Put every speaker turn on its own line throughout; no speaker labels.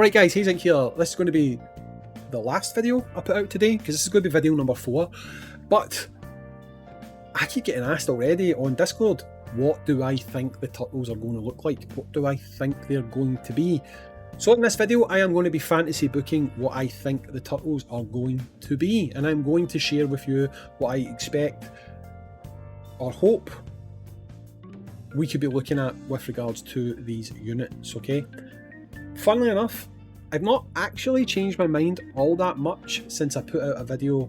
Right guys, Hayzink here. This is going to be the last video I put out today, because this is going to be video number 4. But I keep getting asked already on Discord, what do I think the turtles are going to look like? What do I think they're going to be? So in this video, I am going to be fantasy booking what I think the turtles are going to be. And I'm going to share with you what I expect or hope we could be looking at with regards to these units, okay? Funnily enough, I've not actually changed my mind all that much since I put out a video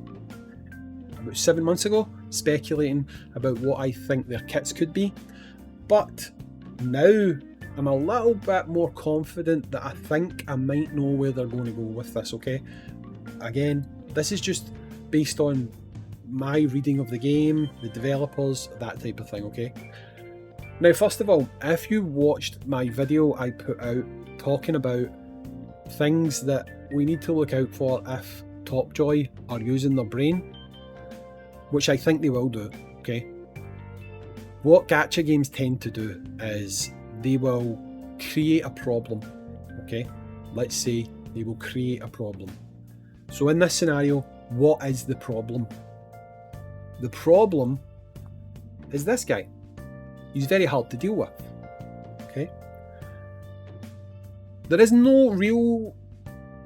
about 7 months ago speculating about what I think their kits could be, but now I'm a little bit more confident that I think I might know where they're going to go with this, okay? Again, this is just based on my reading of the game, the developers, that type of thing, okay? Now, first of all, if you watched my video I put out talking about things that we need to look out for if Topjoy are using their brain, which I think they will do, okay? What gacha games tend to do is they will create a problem, okay? Let's say they will create a problem. So in this scenario, what is the problem? The problem is this guy. He's very hard to deal with, okay? There is no real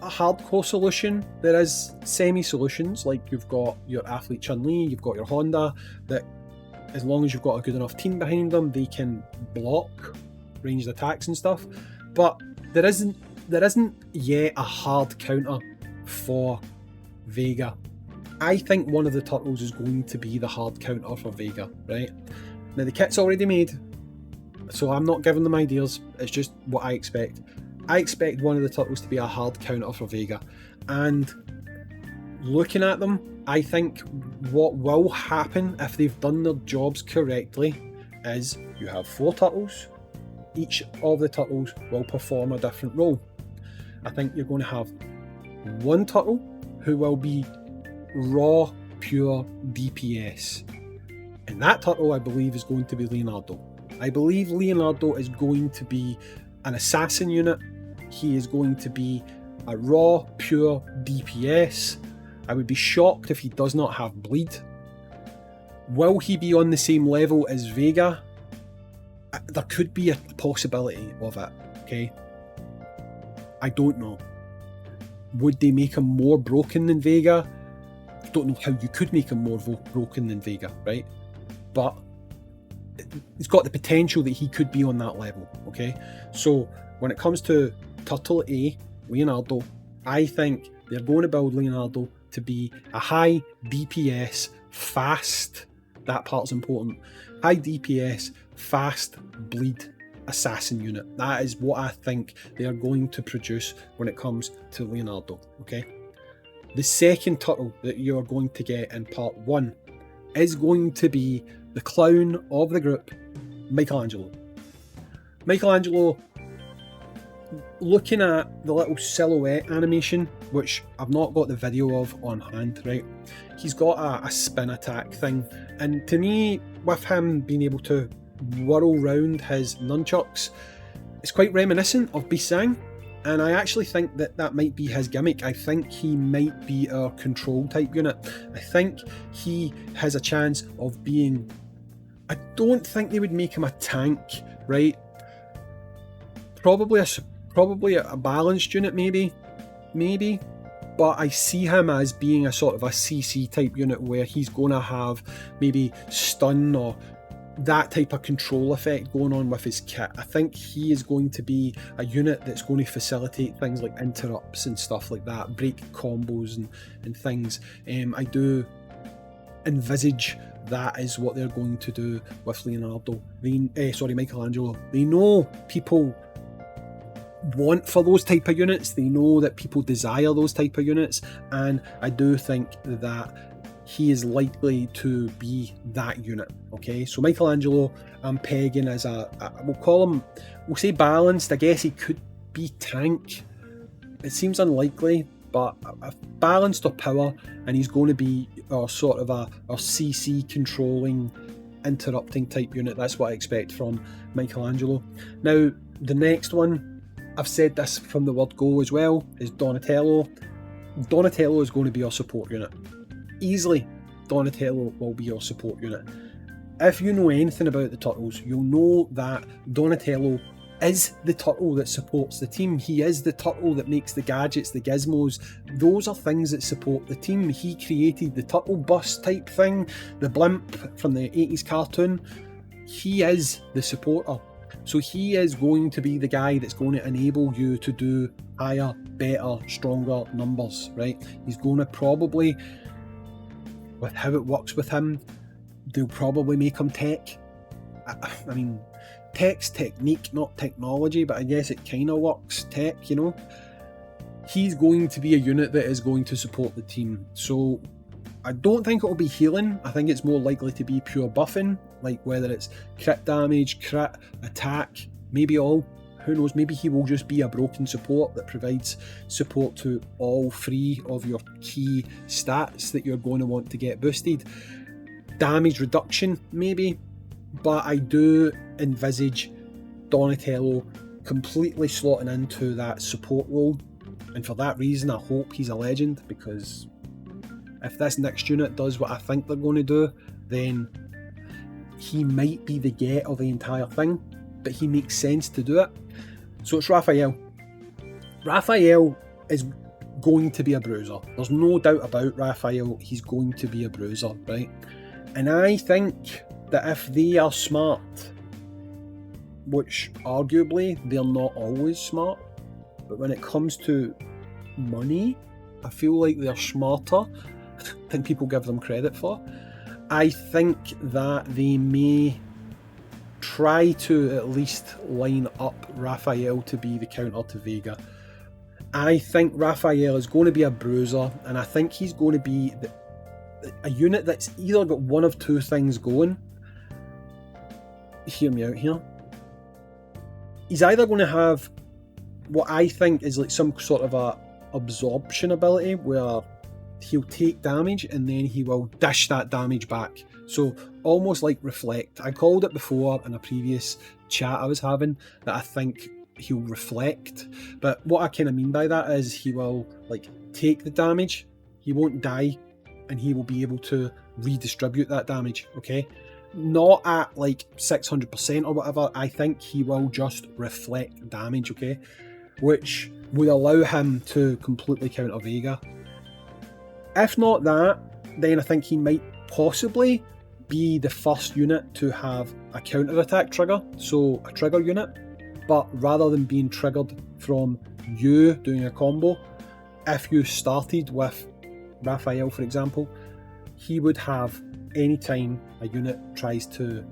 hardcore solution. There is semi-solutions, like you've got your athlete Chun-Li, you've got your Honda, that as long as you've got a good enough team behind them, they can block ranged attacks and stuff. But there isn't yet a hard counter for Vega. I think one of the turtles is going to be the hard counter for Vega, right? Now the kit's already made, so I'm not giving them ideas, it's just what I expect. I expect one of the turtles to be a hard counter for Vega, and looking at them, I think what will happen if they've done their jobs correctly is you have 4 turtles. Each of the turtles will perform a different role. I think you're going to have one turtle who will be raw, pure DPS. And that turtle, I believe, is going to be Leonardo. I believe Leonardo is going to be an assassin unit. He is going to be a raw, pure DPS. I would be shocked if he does not have bleed. Will he be on the same level as Vega? There could be a possibility of it, okay? I don't know. Would they make him more broken than Vega? I don't know how you could make him more broken than Vega, right? But it's got the potential that he could be on that level, okay? So when it comes to Turtle A, Leonardo, I think they're going to build Leonardo to be a high DPS, fast, that part's important, high DPS, fast bleed assassin unit. That is what I think they are going to produce when it comes to Leonardo, okay? The second turtle that you are going to get in part 1 is going to be the clown of the group, Michelangelo. Michelangelo, looking at the little silhouette animation, which I've not got the video of on hand, right? He's got a spin attack thing, and to me, with him being able to whirl round his nunchucks, it's quite reminiscent of Bisang, and I actually think that that might be his gimmick. I think he might be our control type unit. I think he has a chance of being... I don't think they would make him a tank, right? Probably a balanced unit, maybe, but I see him as being a sort of a CC type unit where he's going to have maybe stun or that type of control effect going on with his kit. I think he is going to be a unit that's going to facilitate things like interrupts and stuff like that, break combos and things. I do envisage that is what they're going to do with Leonardo. Michelangelo. They know people want for those type of units, they know that people desire those type of units, and I do think that he is likely to be that unit, okay? So Michelangelo, I'm pegging as we'll say balanced. I guess he could be tank. It seems unlikely, but a balanced or power, and he's going to be our sort of a CC controlling, interrupting type unit. That's what I expect from Michelangelo. Now, the next one I've said this from the word go as well, is Donatello. Donatello is going to be your support unit. Easily, Donatello will be your support unit. If you know anything about the Turtles, you'll know that Donatello is the turtle that supports the team. He is the turtle that makes the gadgets, the gizmos. Those are things that support the team. He created the turtle bus type thing, the blimp from the 80s cartoon. He is the supporter. So he is going to be the guy that's going to enable you to do higher, better, stronger numbers, right? He's going to probably, with how it works with him, they'll probably make him tech. I mean, tech's technique, not technology, but I guess it kind of works tech, you know? He's going to be a unit that is going to support the team. So I don't think it'll be healing. I think it's more likely to be pure buffing, like whether it's crit damage, crit, attack, maybe all. Who knows, maybe he will just be a broken support that provides support to all three of your key stats that you're going to want to get boosted. Damage reduction, maybe, but I do envisage Donatello completely slotting into that support role, and for that reason I hope he's a legend, because if this next unit does what I think they're going to do, then he might be the get of the entire thing, but he makes sense to do it. So it's Raphael. Raphael is going to be a bruiser. There's no doubt about Raphael, he's going to be a bruiser, right? And I think that if they are smart, which arguably they're not always smart, but when it comes to money, I feel like they're smarter than people give them credit for. I think that they may try to at least line up Raphael to be the counter to Vega. I think Raphael is going to be a bruiser, and I think he's going to be a unit that's either got one of two things going. Hear me out here. He's either going to have what I think is like some sort of a absorption ability where he'll take damage and then he will dish that damage back. So almost like reflect. I called it before in a previous chat I was having that I think he'll reflect. But what I kind of mean by that is he will like take the damage, he won't die, and he will be able to redistribute that damage, okay? Not at like 600% or whatever. I think he will just reflect damage, okay? Which would allow him to completely counter Vega. If not that, then I think he might possibly be the first unit to have a counter attack trigger, so a trigger unit, but rather than being triggered from you doing a combo, if you started with Raphael, for example, he would have any time a unit tries to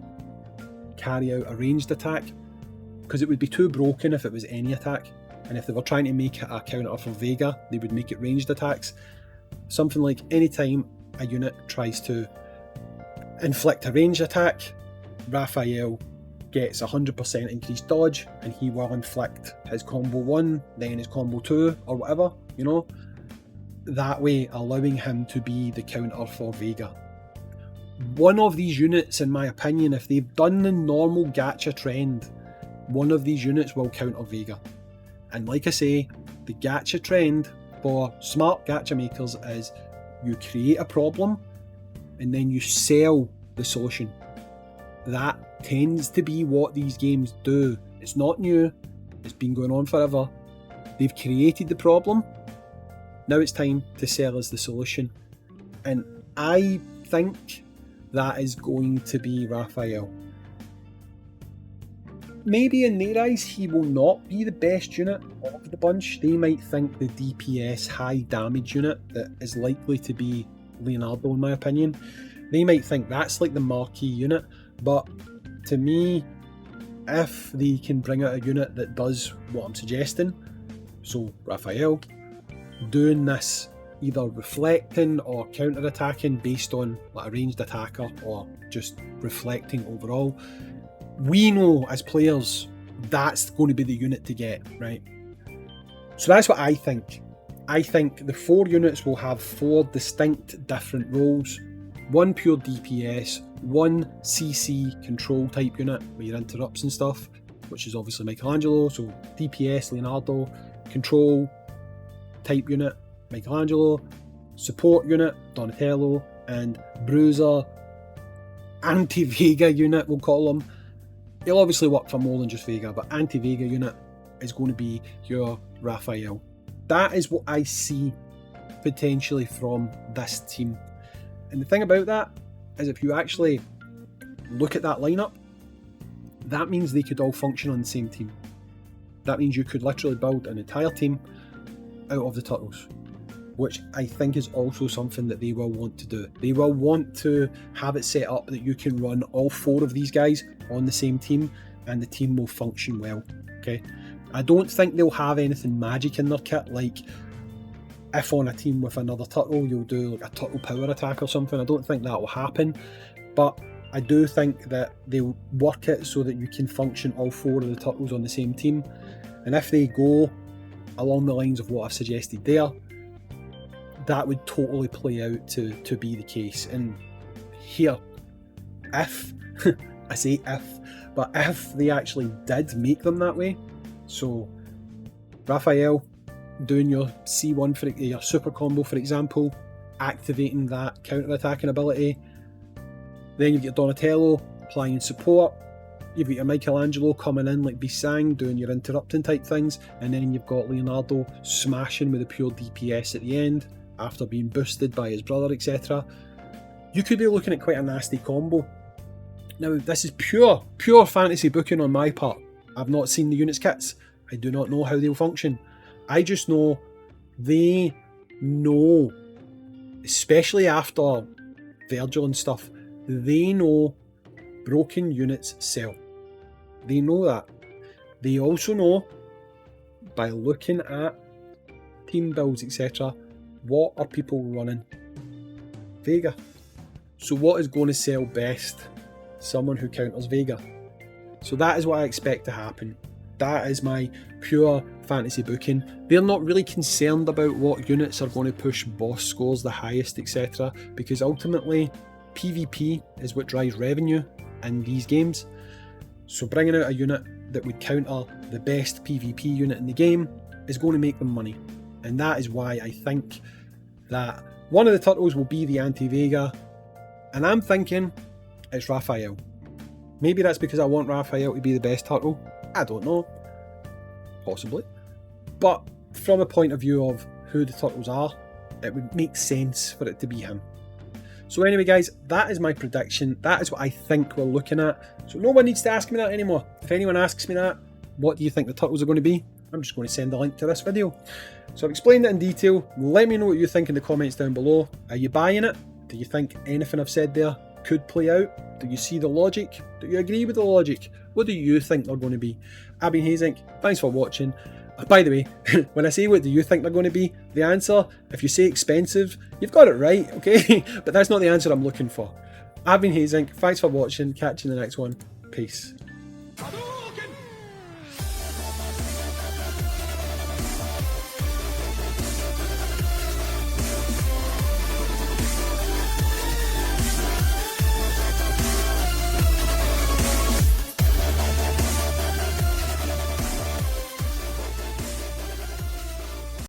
carry out a ranged attack, because it would be too broken if it was any attack, and if they were trying to make it a counter for Vega, they would make it ranged attacks. Something like anytime a unit tries to inflict a ranged attack, Raphael gets 100% increased dodge, and he will inflict his combo 1, then his combo 2, or whatever, you know? That way allowing him to be the counter for Vega. One of these units, in my opinion, if they've done the normal gacha trend, one of these units will counter Vega. And like I say, the gacha trend for smart gacha makers is you create a problem and then you sell the solution. That tends to be what these games do. It's not new, it's been going on forever. They've created the problem, now it's time to sell us the solution. And I think that is going to be Raphael. Maybe in their eyes he will not be the best unit of the bunch. They might think the DPS high damage unit that is likely to be Leonardo, in my opinion. They might think that's like the marquee unit, but to me, if they can bring out a unit that does what I'm suggesting, so Raphael, doing this either reflecting or counter-attacking based on like a ranged attacker or just reflecting overall, we know as players that's going to be the unit to get, right? So that's what I think. I think the 4 units will have 4 distinct different roles. One pure DPS, one CC control type unit with your interrupts and stuff, which is obviously Michelangelo, so DPS, Leonardo, control type unit, Michelangelo, support unit, Donatello, and bruiser, ANTI VEGA unit, we'll call him. He'll obviously work for more than just Vega, but ANTI VEGA unit is going to be your Raphael. That is what I see potentially from this team. And the thing about that is, if you actually look at that lineup, that means they could all function on the same team. That means you could literally build an entire team out of the Turtles, which I think is also something that they will want to do. They will want to have it set up that you can run all 4 of these guys on the same team and the team will function well, okay? I don't think they'll have anything magic in their kit, like if on a team with another Turtle you'll do like a Turtle power attack or something. I don't think that will happen, but I do think that they'll work it so that you can function all 4 of the Turtles on the same team. And if they go along the lines of what I've suggested there, that would totally play out to be the case. And here, if, I say if, but if they actually did make them that way, so Raphael doing your C1 for your super combo, for example, activating that counter-attacking ability, then you've got Donatello applying support, you've got your Michelangelo coming in like Bisang doing your interrupting type things, and then you've got Leonardo smashing with a pure DPS at the end after being boosted by his brother, etc. You could be looking at quite a nasty combo. Now, this is pure fantasy booking on my part. I've not seen the units kits. I do not know how they'll function. I just know they know, especially after Virgil and stuff, they know broken units sell. They know that. They also know, by looking at team builds, etc., what are people running? Vega. So what is going to sell best? Someone who counters Vega. So that is what I expect to happen. That is my pure fantasy booking. They're not really concerned about what units are going to push boss scores the highest, etc., because ultimately PvP is what drives revenue in these games. So bringing out a unit that would counter the best PvP unit in the game is going to make them money. And that is why I think that one of the Turtles will be the ANTI VEGA, and I'm thinking it's Raphael. Maybe that's because I want Raphael to be the best Turtle. I don't know. Possibly. But from a point of view of who the Turtles are, it would make sense for it to be him. So anyway guys, that is my prediction. That is what I think we're looking at. So no one needs to ask me that anymore. If anyone asks me that, what do you think the Turtles are going to be? I'm just going to send a link to this video. So I've explained it in detail. Let me know what you think in the comments down below. Are you buying it? Do you think anything I've said there could play out? Do you see the logic? Do you agree with the logic? What do you think they're going to be? I've been Hayzink. Thanks for watching. By the way, when I say what do you think they're going to be, the answer, if you say expensive, you've got it right, okay? But that's not the answer I'm looking for. I've been Hayzink. Thanks for watching. Catch you in the next one. Peace.